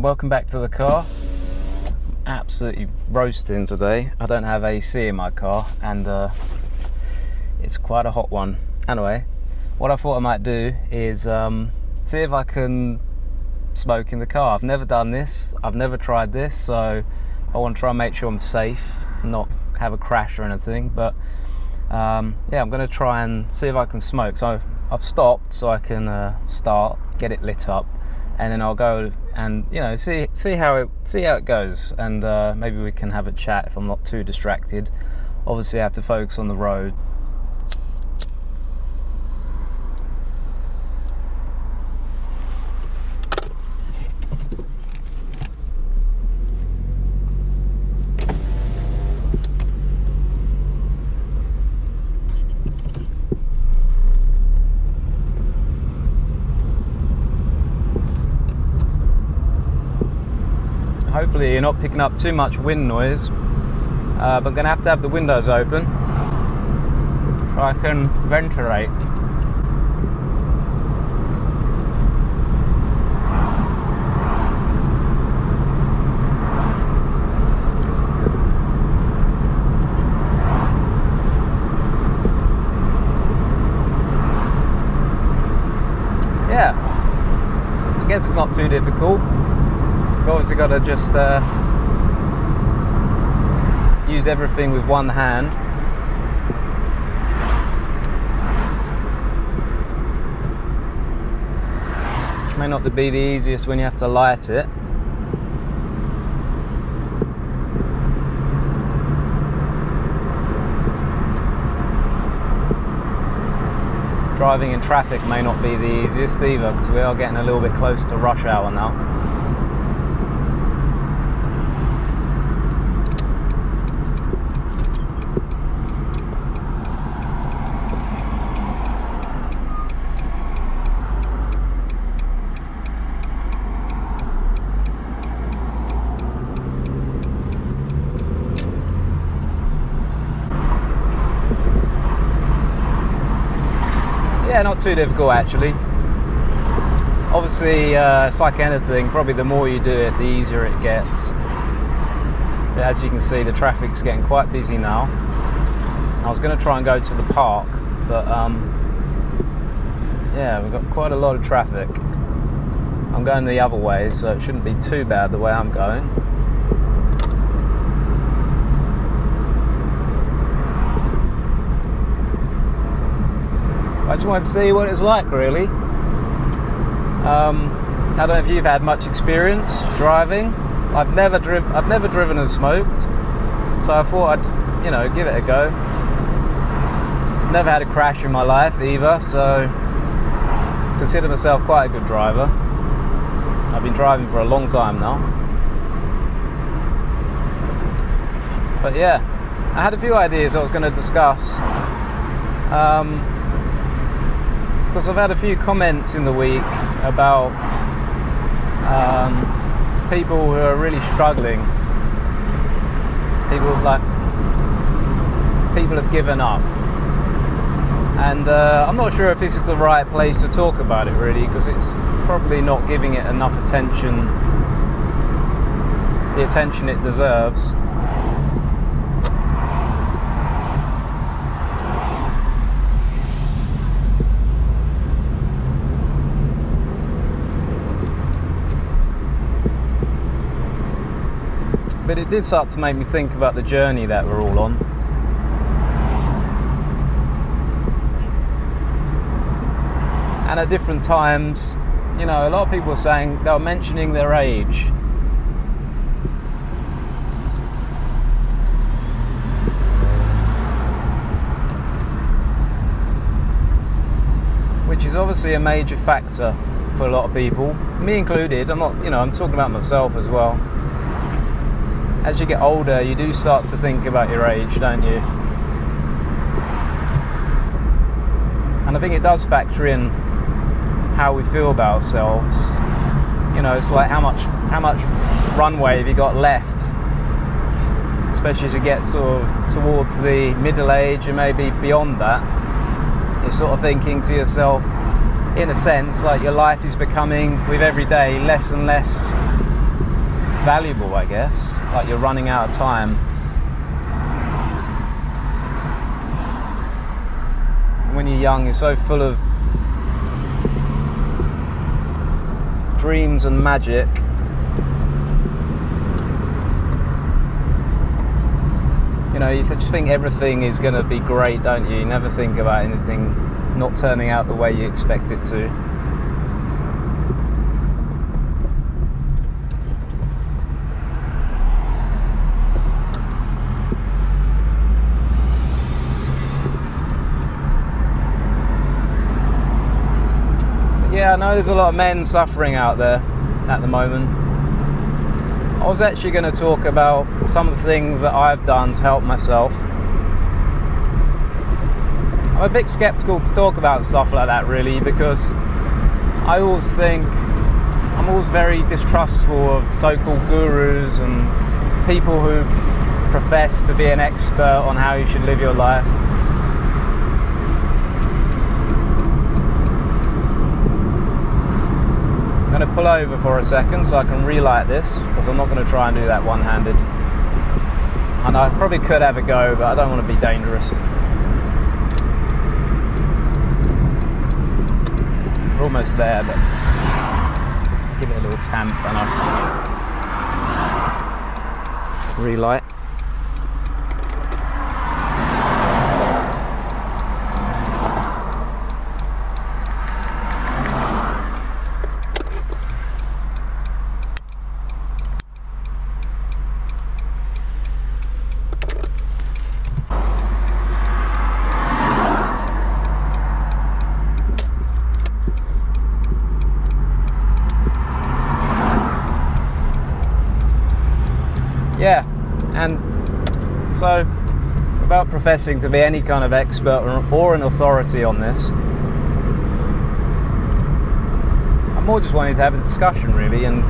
Welcome back to the car. Absolutely roasting today. I don't have AC in my car and it's quite a hot one. Anyway, what I thought I might do is see if I can smoke in the car. I've never done this, I've never tried this, so I want to try and make sure I'm safe, not have a crash or anything, but yeah, I'm going to try and see if I can smoke. So I've stopped so I can start, get it lit up, and then I'll go and see how it goes, and maybe we can have a chat if I'm not too distracted. Obviously I have to focus on the road. Hopefully you're not picking up too much wind noise, but I'm going to have the windows open so I can ventilate. Yeah, I guess it's not too difficult. You've obviously got to just use everything with one hand. Which may not be the easiest when you have to light it. Driving in traffic may not be the easiest either, because we are getting a little bit close to rush hour now. Yeah, not too difficult actually. Obviously, it's like anything, probably the more you do it, the easier it gets. But as you can see, the traffic's getting quite busy now. I was going to try and go to the park, but yeah, we've got quite a lot of traffic. I'm going the other way, so it shouldn't be too bad the way I'm going. I just wanted to see what it's like, really. I don't know if you've had much experience driving. I've never driven and smoked, so I thought I'd, give it a go. Never had a crash in my life either, so consider myself quite a good driver. I've been driving for a long time now. But yeah, I had a few ideas I was going to discuss. Because I've had a few comments in the week about people who are really struggling. People have given up, and I'm not sure if this is the right place to talk about it really, because it's probably not giving it enough attention, the attention it deserves. But it did start to make me think about the journey that we're all on. And at different times, a lot of people were saying, they were mentioning their age. Which is obviously a major factor for a lot of people, me included. I'm talking about myself as well. As you get older, you do start to think about your age, don't you? And I think it does factor in how we feel about ourselves. It's like how much runway have you got left? Especially as you get sort of towards the middle age and maybe beyond that, you're sort of thinking to yourself, in a sense, like your life is becoming, with every day, less and less valuable, I guess. Like you're running out of time. When you're young, you're so full of dreams and magic. You know, you just think everything is going to be great, don't you? You never think about anything not turning out the way you expect it to. But yeah, I know there's a lot of men suffering out there at the moment. I was actually going to talk about some of the things that I've done to help myself. I'm a bit skeptical to talk about stuff like that, really, because I'm always very distrustful of so-called gurus and people who profess to be an expert on how you should live your life. I'm going to pull over for a second so I can relight this, because I'm not going to try and do that one-handed. And I probably could have a go, but I don't want to be dangerous. We're almost there, but give it a little tamp and I'll relight. Yeah, and so without professing to be any kind of expert or an authority on this, I'm more just wanting to have a discussion, really, and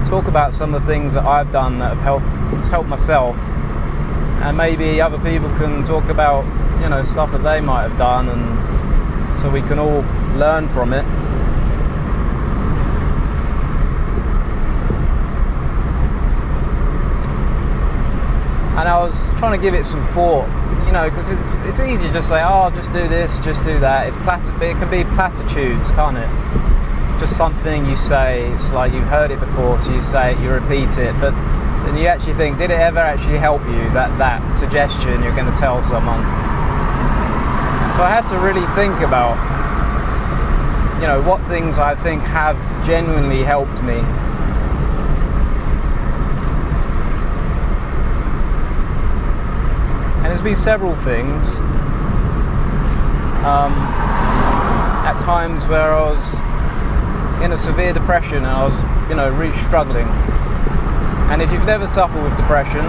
talk about some of the things that I've done that have helped myself, and maybe other people can talk about, you know, stuff that they might have done, and so we can all learn from it. And I was trying to give it some thought, you know, because it's easy to just say, oh, just do this, just do that. It can be platitudes, can't it? Just something you say, it's like you've heard it before, so you say it, you repeat it, but then you actually think, did it ever actually help you, that suggestion you're going to tell someone? So I had to really think about, you know, what things I think have genuinely helped me. And there's been several things. At times where I was in a severe depression and I was, you know, really struggling. And if you've never suffered with depression,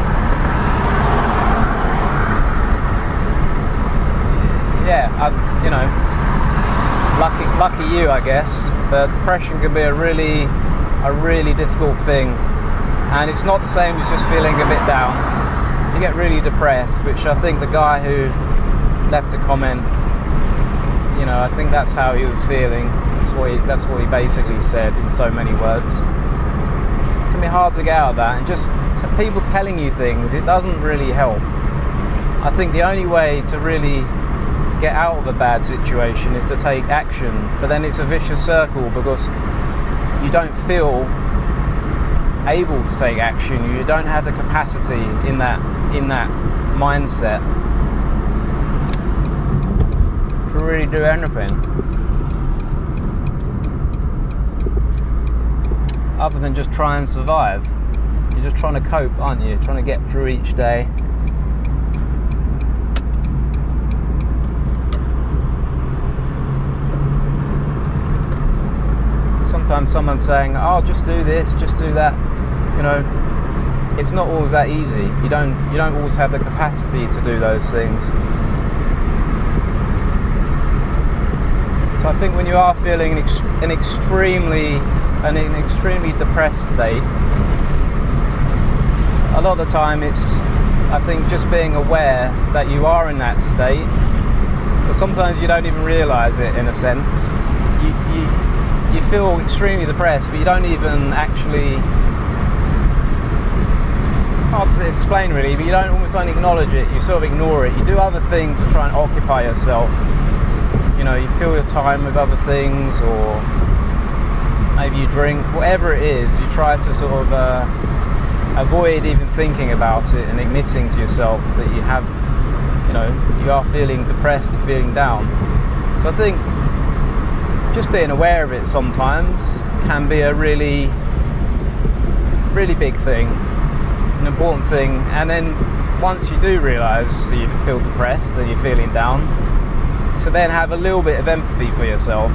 yeah, you know, lucky you, I guess. But depression can be a really difficult thing, and it's not the same as just feeling a bit down. You get really depressed, which I think the guy who left a comment, you know, I think that's how he was feeling. That's what he basically said in so many words. It can be hard to get out of that, and just people telling you things, it doesn't really help. I think the only way to really get out of a bad situation is to take action, but then it's a vicious circle because you don't feel able to take action. You don't have the capacity in that mindset to really do anything other than just try and survive. You're just trying to cope, aren't you? Trying to get through each day. So sometimes someone's saying, oh, just do this, just do that. You know, it's not always that easy. You don't always have the capacity to do those things. So I think when you are feeling an extremely depressed state, a lot of the time it's, I think, just being aware that you are in that state. But sometimes you don't even realise it, in a sense. You feel extremely depressed, but you don't even actually hard to explain really, but you almost don't acknowledge it, you sort of ignore it. You do other things to try and occupy yourself. You know, you fill your time with other things, or maybe you drink, whatever it is, you try to sort of avoid even thinking about it and admitting to yourself that you have, you know, you are feeling depressed, feeling down. So I think just being aware of it sometimes can be a really big thing, an important thing. And then once you do realise that you feel depressed and you're feeling down, so then have a little bit of empathy for yourself.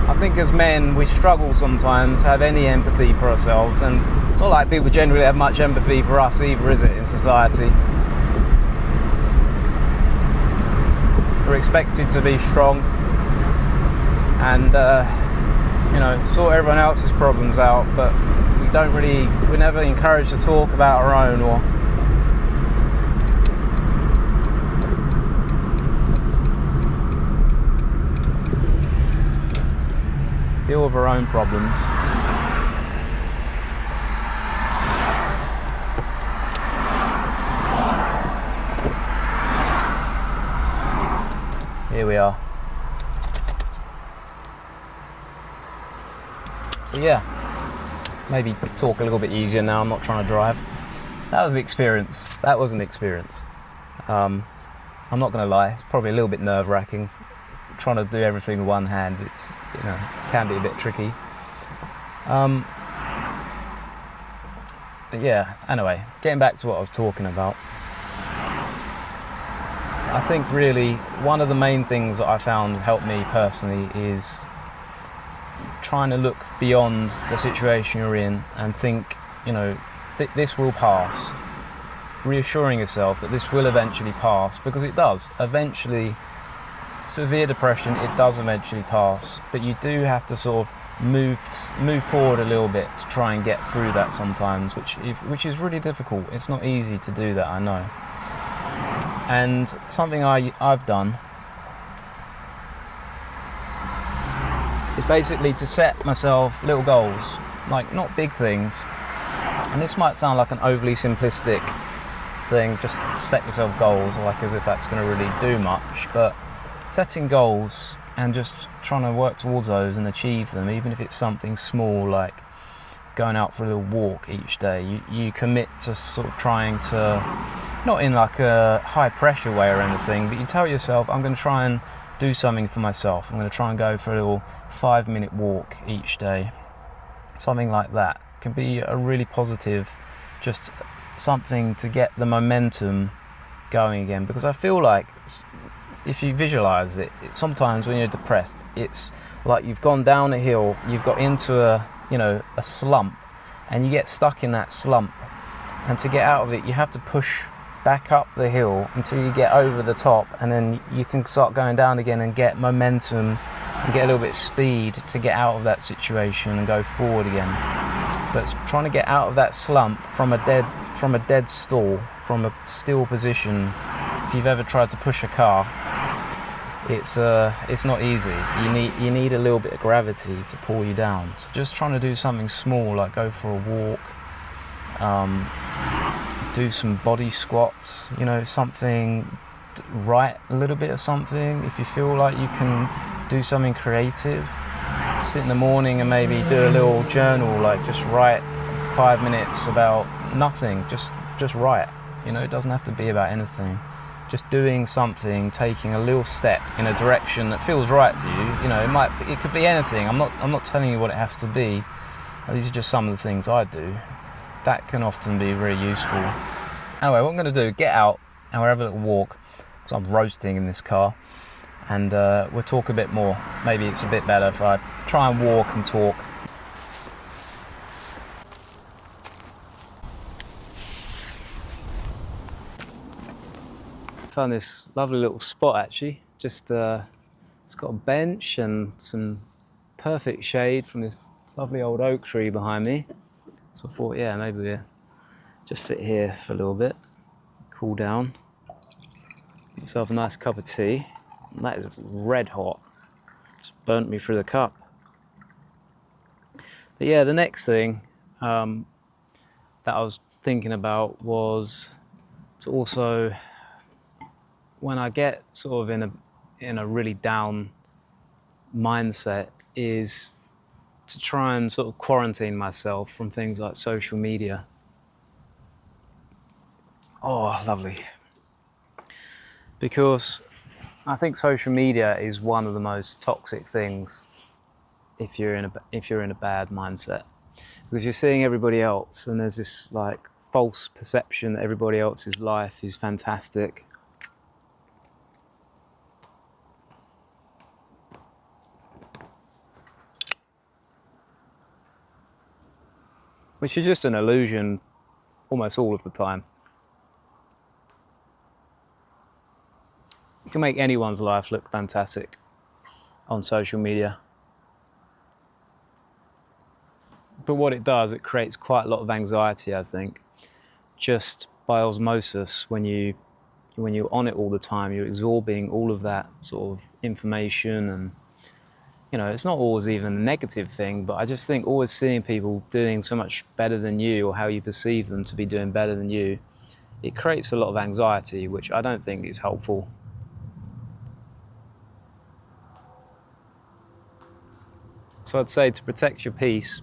I think as men we struggle sometimes to have any empathy for ourselves, and it's not like people generally have much empathy for us either, is it, in society? We're expected to be strong and you know, sort everyone else's problems out, but we're never encouraged to talk about our own, or deal with our own problems. Here we are. So yeah, maybe talk a little bit easier now. I'm not trying to drive. That was an experience. That was an experience. I'm not going to lie. It's probably a little bit nerve-wracking. Trying to do everything with one hand, it's, you know, can be a bit tricky. But yeah, anyway, getting back to what I was talking about. I think really one of the main things that I found helped me personally is trying to look beyond the situation you're in and think, you know, this will pass. Reassuring yourself that this will eventually pass, because it does. Eventually, severe depression, it does eventually pass, but you do have to sort of move forward a little bit to try and get through that sometimes, which is really difficult. It's not easy to do that, I know. And something I've done is basically to set myself little goals, like not big things. And this might sound like an overly simplistic thing, just set yourself goals, like as if that's going to really do much, but setting goals and just trying to work towards those and achieve them, even if it's something small like going out for a little walk each day. You commit to sort of trying to, not in like a high pressure way or anything, but you tell yourself, I'm going to try and do something for myself. I'm going to try and go for a little 5-minute walk each day. Something like that can be a really positive, just something to get the momentum going again. Because I feel like if you visualize it, sometimes when you're depressed, it's like you've gone down a hill, you've got into a slump, and you get stuck in that slump. And to get out of it, you have to push back up the hill until you get over the top, and then you can start going down again and get momentum and get a little bit of speed to get out of that situation and go forward again. But it's trying to get out of that slump from a dead stall, from a still position. If you've ever tried to push a car, it's not easy. You need a little bit of gravity to pull you down. So just trying to do something small, like go for a walk, do some body squats, something, write a little bit of something. If you feel like you can do something creative, sit in the morning and maybe do a little journal, like just write 5 minutes about nothing, just write. It doesn't have to be about anything. Just doing something, taking a little step in a direction that feels right for you. It could be anything. I'm not telling you what it has to be. These are just some of the things I do. That can often be very useful. Anyway, what I'm going to do, get out and we'll have a little walk, because I'm roasting in this car, and we'll talk a bit more. Maybe it's a bit better if I try and walk and talk. Found this lovely little spot actually. Just it's got a bench and some perfect shade from this lovely old oak tree behind me. So I thought, yeah, maybe we'll just sit here for a little bit, cool down, get myself a nice cup of tea. And that is red hot. Just burnt me through the cup. But yeah, the next thing that I was thinking about was to also, when I get sort of in a really down mindset, is to try and sort of quarantine myself from things like social media. Oh, lovely. Because I think social media is one of the most toxic things if you're in a bad mindset, because you're seeing everybody else and there's this like false perception that everybody else's life is fantastic. Which is just an illusion almost all of the time. You can make anyone's life look fantastic on social media. But what it does, it creates quite a lot of anxiety, I think, just by osmosis. When you're on it all the time, you're absorbing all of that sort of information, and it's not always even a negative thing, but I just think always seeing people doing so much better than you, or how you perceive them to be doing better than you, it creates a lot of anxiety, which I don't think is helpful. So I'd say, to protect your peace,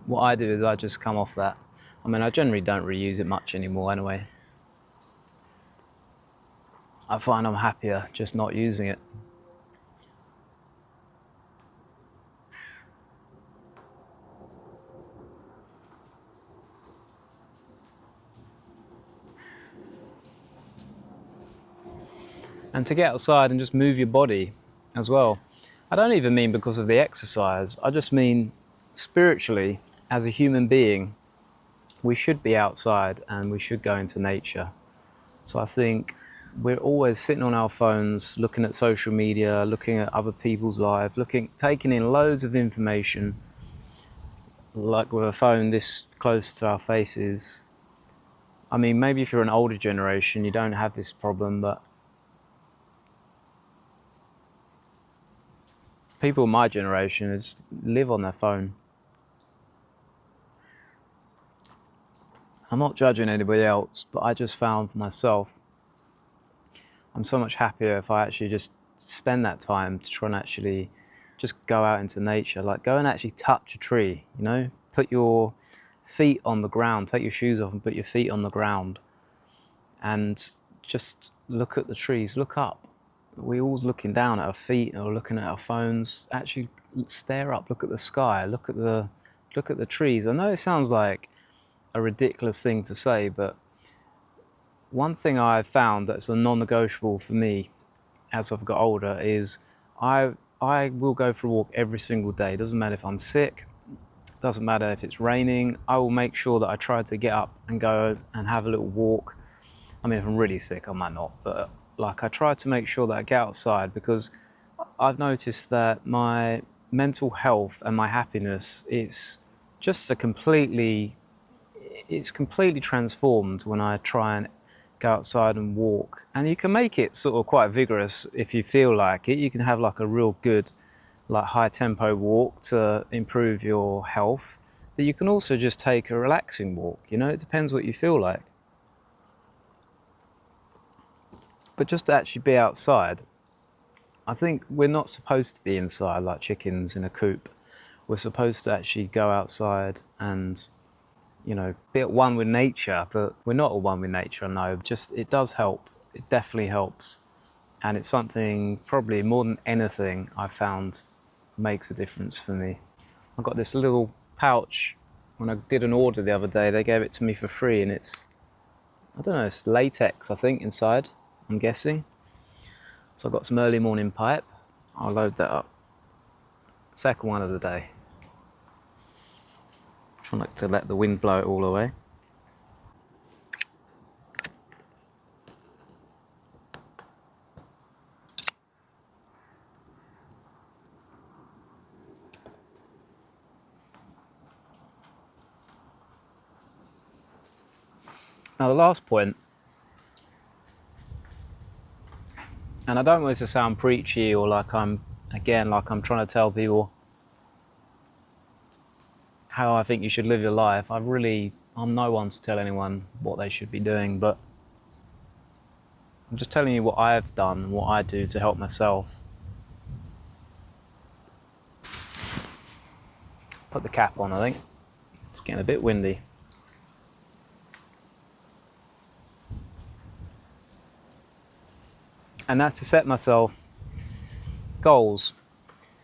what I do is I just come off that. I mean, I generally don't reuse it much anymore anyway. I find I'm happier just not using it. And to get outside and just move your body as well. I don't even mean because of the exercise. I just mean spiritually, as a human being, we should be outside and we should go into nature. So I think we're always sitting on our phones, looking at social media, looking at other people's lives, taking in loads of information, like with a phone this close to our faces. I mean, maybe if you're an older generation, you don't have this problem, but people in my generation just live on their phone. I'm not judging anybody else, but I just found for myself, I'm so much happier if I actually just spend that time to try and actually just go out into nature, like go and actually touch a tree, put your feet on the ground, take your shoes off and put your feet on the ground and just look at the trees, look up. We're always looking down at our feet or looking at our phones. Actually stare up, look at the sky, look at the trees. I know it sounds like a ridiculous thing to say, but one thing I've found that's a non-negotiable for me as I've got older is I will go for a walk every single day. It doesn't matter if I'm sick, doesn't matter if it's raining. I will make sure that I try to get up and go and have a little walk. I mean, if I'm really sick, I might not, but I try to make sure that I get outside, because I've noticed that my mental health and my happiness is just completely transformed when I try and go outside and walk. And you can make it sort of quite vigorous if you feel like it. You can have like a real good, like high tempo walk to improve your health. But you can also just take a relaxing walk, it depends what you feel like. But just to actually be outside, I think we're not supposed to be inside like chickens in a coop. We're supposed to actually go outside and be at one with nature, but we're not at one with nature, no. Just, it does help. It definitely helps. And it's something probably more than anything I've found makes a difference for me. I got this little pouch when I did an order the other day. They gave it to me for free, and it's latex, I think, inside, I'm guessing. So I've got some early morning pipe. I'll load that up. Second one of the day. Try not to let the wind blow it all away. Now the last point, and I don't want this to sound preachy or like I'm trying to tell people how I think you should live your life. I really I'm no one to tell anyone what they should be doing, but I'm just telling you what I've done, what I do to help myself. Put the cap on, I think. It's getting a bit windy. And that's to set myself goals.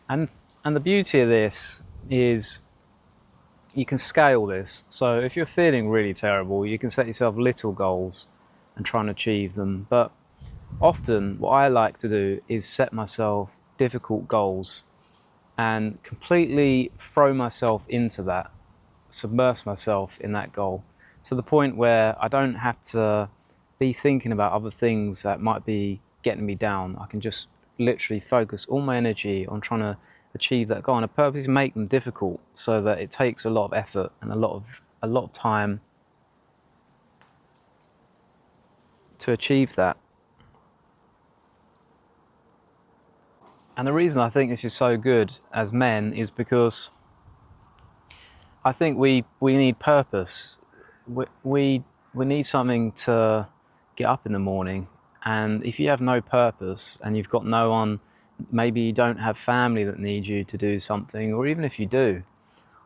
And the beauty of this is you can scale this. So if you're feeling really terrible, you can set yourself little goals and try and achieve them. But often what I like to do is set myself difficult goals and completely throw myself into that, submerge myself in that goal to the point where I don't have to be thinking about other things that might be getting me down. I can just literally focus all my energy on trying to achieve that goal, and I purposely make them difficult so that it takes a lot of effort and a lot of time to achieve that. And the reason I think this is so good as men is because I think we need purpose. We need something to get up in the morning, and if you have no purpose and you've got no one, maybe you don't have family that need you to do something, or even if you do,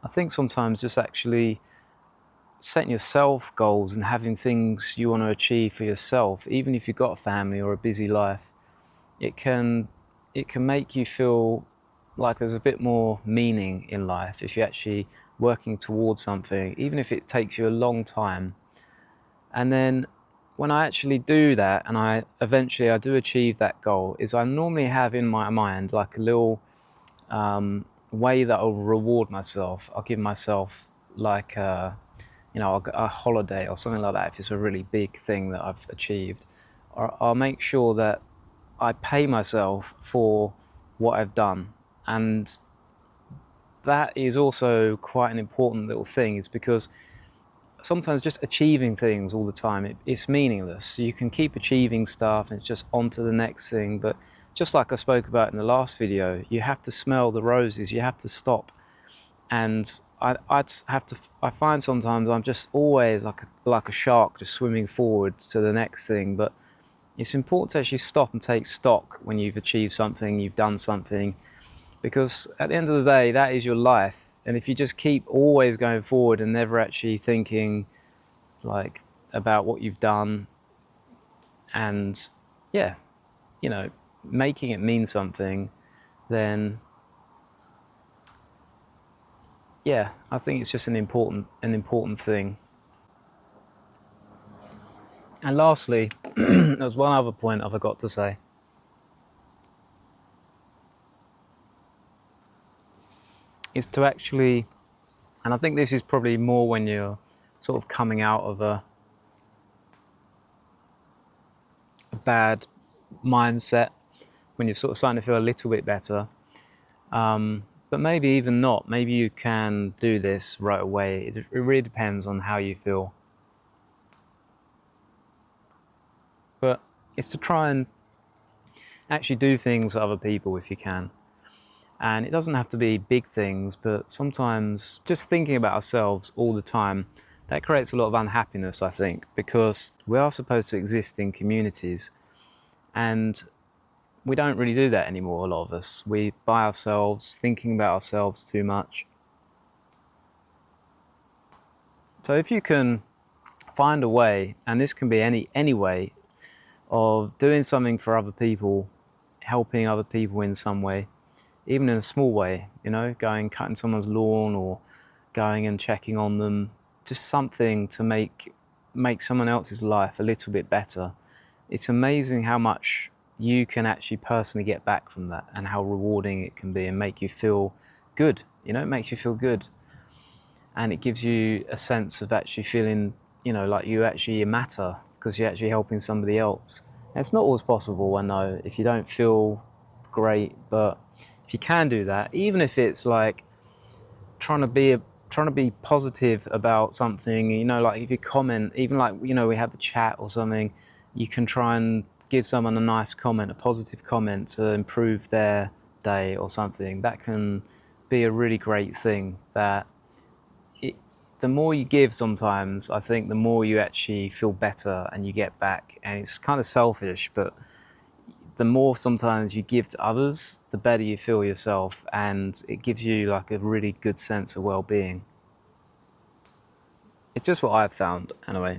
I think sometimes just actually setting yourself goals and having things you want to achieve for yourself, even if you've got a family or a busy life, it can make you feel like there's a bit more meaning in life if you're actually working towards something, even if it takes you a long time. And then when I actually do that and I do achieve that goal, is I normally have in my mind like a little way that I'll reward myself. I'll give myself like a holiday or something like that if it's a really big thing that I've achieved. Or I'll make sure that I pay myself for what I've done. And that is also quite an important little thing, is because sometimes just achieving things all the time, it's meaningless. You can keep achieving stuff and it's just on to the next thing, but just like I spoke about in the last video, you have to smell the roses, you have to stop. And I find sometimes I'm just always like a shark just swimming forward to the next thing, but it's important to actually stop and take stock when you've achieved something, you've done something, because at the end of the day, that is your life. And if you just keep always going forward and never actually thinking like about what you've done and making it mean something, then I think it's just an important thing. And lastly, there's one other point I forgot to say. Is to actually, and I think this is probably more when you're sort of coming out of a bad mindset, when you're sort of starting to feel a little bit better. But maybe even not. Maybe you can do this right away. It really depends on how you feel. But it's to try and actually do things for other people if you can. And it doesn't have to be big things, but sometimes just thinking about ourselves all the time, that creates a lot of unhappiness, I think, because we are supposed to exist in communities, and we don't really do that anymore, a lot of us. We by ourselves, thinking about ourselves too much. So if you can find a way, and this can be any way, of doing something for other people, helping other people in some way, even in a small way, going cutting someone's lawn or going and checking on them, just something to make someone else's life a little bit better. It's amazing how much you can actually personally get back from that, and how rewarding it can be and make you feel good. It makes you feel good, and it gives you a sense of actually feeling, like you actually matter because you're actually helping somebody else. And it's not always possible, I know, if you don't feel great, but if you can do that, even if it's like trying to be positive about something, like if you comment, even like, we have the chat or something, you can try and give someone a nice comment, a positive comment to improve their day or something. That can be a really great thing, that the more you give sometimes, I think the more you actually feel better and you get back. And it's kind of selfish, but the more sometimes you give to others, the better you feel yourself, and it gives you like a really good sense of well-being. It's just what I've found anyway.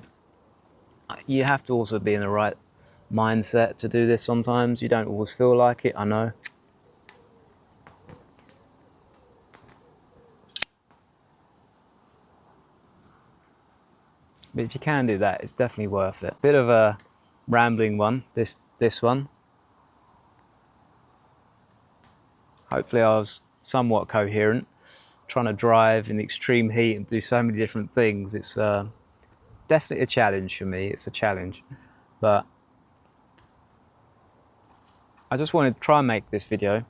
You have to also be in the right mindset to do this sometimes. You don't always feel like it, I know. But if you can do that, it's definitely worth it. Bit of a rambling one, this one. Hopefully I was somewhat coherent. Trying to drive in extreme heat and do so many different things, it's definitely a challenge for me. It's a challenge. But I just wanted to try and make this video.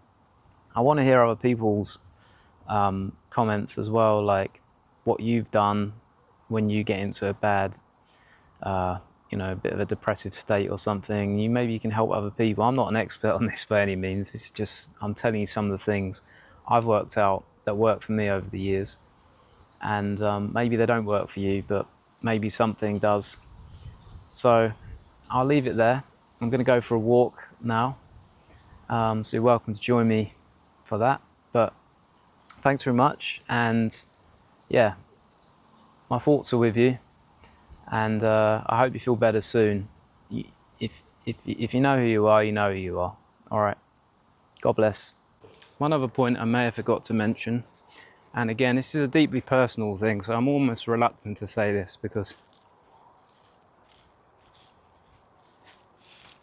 I want to hear other people's comments as well, like what you've done when you get into a bad, a bit of a depressive state or something. Maybe you can help other people. I'm not an expert on this by any means. It's just, I'm telling you some of the things I've worked out that work for me over the years. And maybe they don't work for you, but maybe something does. So I'll leave it there. I'm going to go for a walk now. So you're welcome to join me for that. But thanks very much. And yeah, my thoughts are with you. And I hope you feel better soon. If you know who you are, you know who you are. All right. God bless. One other point I may have forgot to mention, and again, this is a deeply personal thing, so I'm almost reluctant to say this because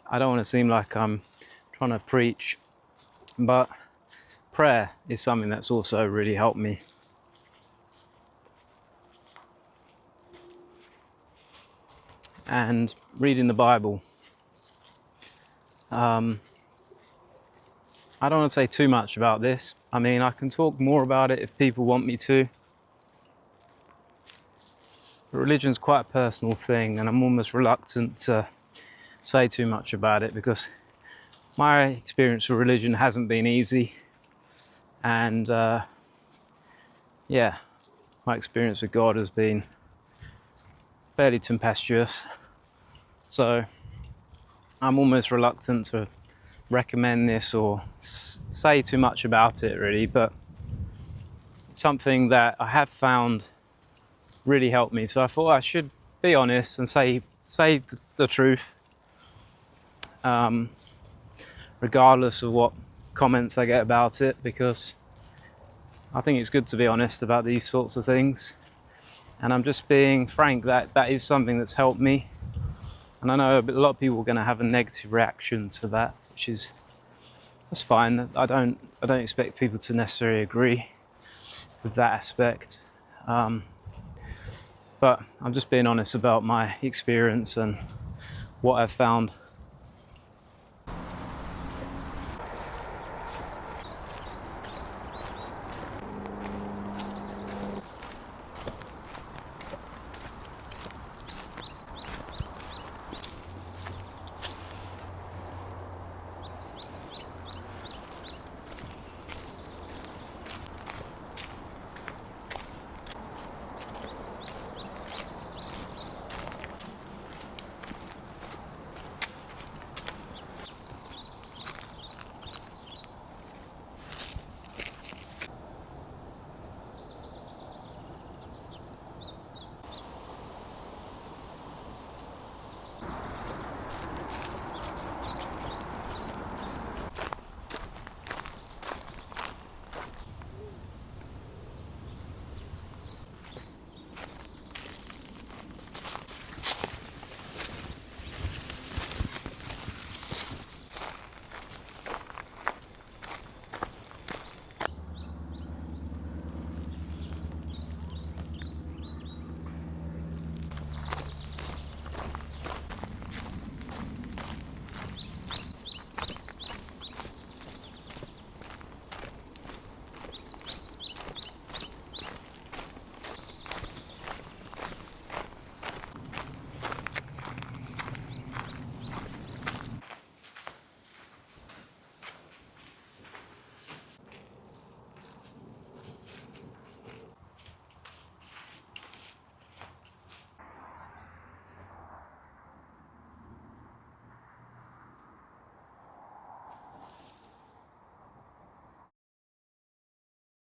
I don't want to seem like I'm trying to preach, but prayer is something that's also really helped me. And reading the Bible. I don't want to say too much about this. I mean, I can talk more about it if people want me to. But religion's quite a personal thing, and I'm almost reluctant to say too much about it because my experience with religion hasn't been easy. And yeah, my experience with God has been fairly tempestuous. So I'm almost reluctant to recommend this or say too much about it really, but it's something that I have found really helped me. So I thought I should be honest and say the truth, regardless of what comments I get about it, because I think it's good to be honest about these sorts of things. And I'm just being frank that that is something that's helped me. And I know a lot of people are going to have a negative reaction to that, which is, that's fine. I don't expect people to necessarily agree with that aspect. But I'm just being honest about my experience and what I've found